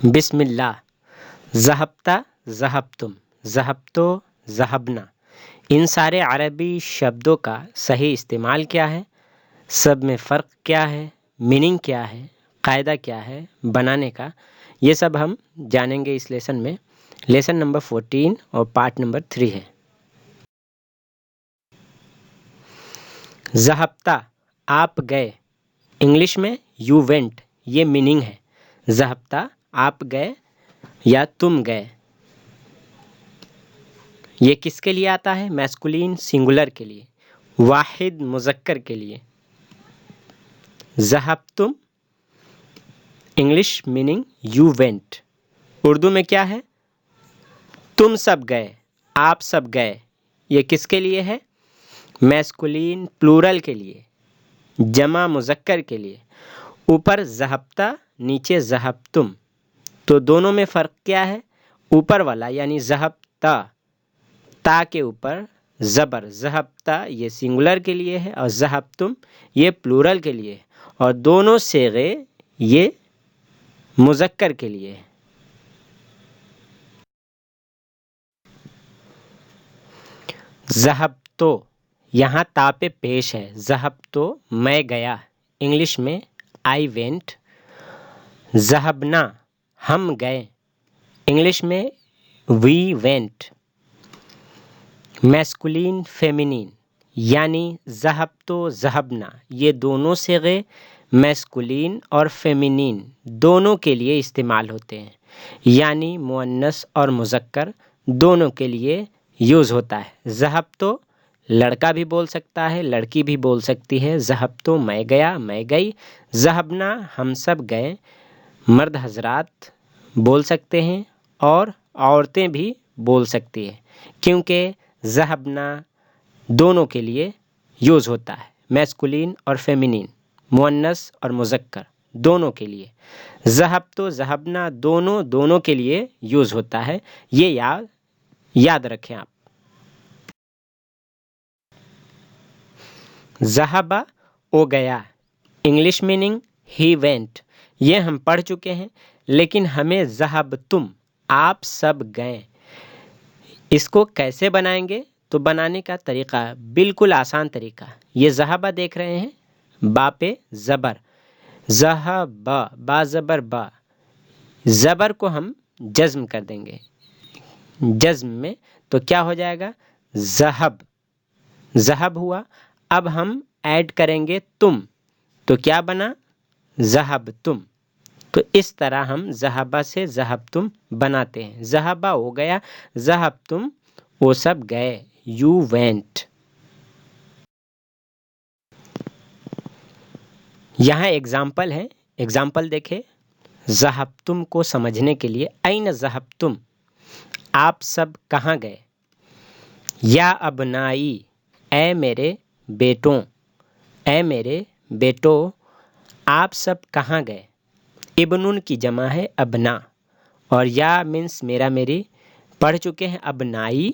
بسم اللہ. ذہبتہ، ذہبتم، ذہبتو، ذہبنا، ان سارے عربی شبدوں کا صحیح استعمال کیا ہے، سب میں فرق کیا ہے، میننگ کیا ہے، قاعدہ کیا ہے بنانے کا، یہ سب ہم جانیں گے اس لیسن میں. لیسن نمبر 14 اور پارٹ نمبر 3 ہے. ذہبتہ آپ گئے، انگلش میں یو وینٹ، یہ میننگ ہے. ذہبتہ آپ گئے یا تم گئے. یہ کس کے لیے آتا ہے؟ میسکولین سنگولر کے لیے، واحد مذکر کے لیے. ذہبتم English meaning you went. Urdu میں کیا ہے؟ تم سب گئے، آپ سب گئے. یہ کس کے لیے ہے؟ میسکولین پلورل کے لیے، جمع مذکر کے لیے. اوپر ذہبتہ، نیچے ذہبتم، تو دونوں میں فرق کیا ہے؟ اوپر والا یعنی ذہبتہ، تا کے اوپر زبر، ذہبتہ یہ سنگولر کے لیے ہے اور ذہبتم یہ پلورل کے لیے ہے، اور دونوں صیغے یہ مذکر کے لیے ہے. ذہبتو یہاں تا پہ پیش ہے. ذہبتو میں گیا، انگلش میں آئی وینٹ. ذہبنا ہم گئے، انگلش میں وی وینٹ. میسکولین فیمینین یعنی ذہبتو ذہبنا، یہ دونوں صیغے میسکولین اور فیمینین دونوں کے لیے استعمال ہوتے ہیں، یعنی مؤنث اور مذکر دونوں کے لیے یوز ہوتا ہے. ذہبتو لڑکا بھی بول سکتا ہے، لڑکی بھی بول سکتی ہے. ذہبتو میں گیا، میں گئی. ذہبنا ہم سب گئے، مرد حضرات بول سکتے ہیں اور عورتیں بھی بول سکتی ہیں، کیونکہ ذہبنا دونوں کے لیے یوز ہوتا ہے، میسکولین اور فیمینین، مؤنث اور مذکر دونوں کے لیے. ذہبتو ذہبنا دونوں کے لیے یوز ہوتا ہے، یہ یاد رکھیں آپ. ذہبہ وہ گیا، انگلش میننگ ہی وینٹ، یہ ہم پڑھ چکے ہیں. لیکن ہمیں ذہبتم آپ سب گئے، اس کو کیسے بنائیں گے؟ تو بنانے کا طریقہ بالکل آسان طریقہ. یہ ذہبہ دیکھ رہے ہیں، با پہ زبر، ذہبہ، با زبر با، زبر کو ہم جزم کر دیں گے. جزم میں تو کیا ہو جائے گا؟ ذہب، ذہب ہوا. اب ہم ایڈ کریں گے تم، تو کیا بنا؟ ذہبتم. تو اس طرح ہم ذہبہ سے ذہبتم بناتے ہیں. ذہبہ ہو گیا، ذہبتم وہ سب گئے، یو وینٹ. یہاں ایگزامپل ہے، ایگزامپل دیکھیں. ذہبتم کو سمجھنے کے لیے این ذہبتم، آپ سب کہاں گئے. یا ابنائی اے میرے بیٹوں، اے میرے بیٹو، آپ سب کہاں گئے. ابنن کی جمع ہے ابنا، اور یا مینس میرا میری پڑھ چکے ہیں. ابنائی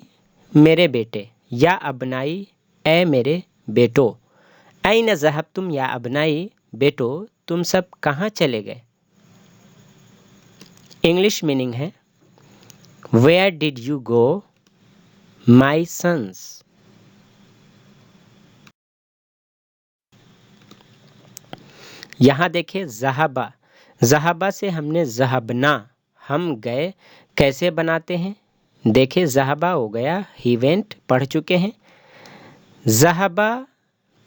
میرے بیٹے، یا ابنائی اے میرے بیٹو. این ذہبتم یا ابنائی، بیٹو تم سب کہاں چلے گئے. انگلش میننگ ہے where did you go my since. یہاں دیکھیں ذہبہ، ذہبہ سے ہم نے ذہبنا ہم گئے کیسے بناتے ہیں؟ دیکھیں ذہبہ ہو گیا ہی وینٹ، پڑھ چکے ہیں. ذہبہ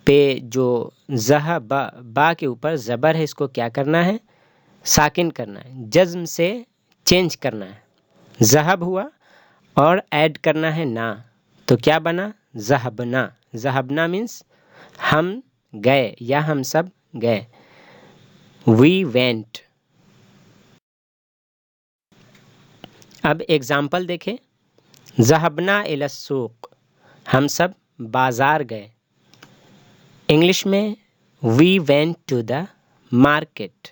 پہ جو ذہبہ با کے اوپر زبر ہے، اس کو کیا کرنا ہے؟ ساکن کرنا ہے، جزم سے چینج کرنا ہے. ذہب ہوا اور ایڈ کرنا ہے نا، تو کیا بنا؟ ذہبنا. ذہبنا مینس ہم گئے یا ہم سب گئے، وی وینٹ. اب ایگزامپل دیکھیں. ذہبنا الی السوق، ہم سب بازار گئے. انگلش میں we went to the market.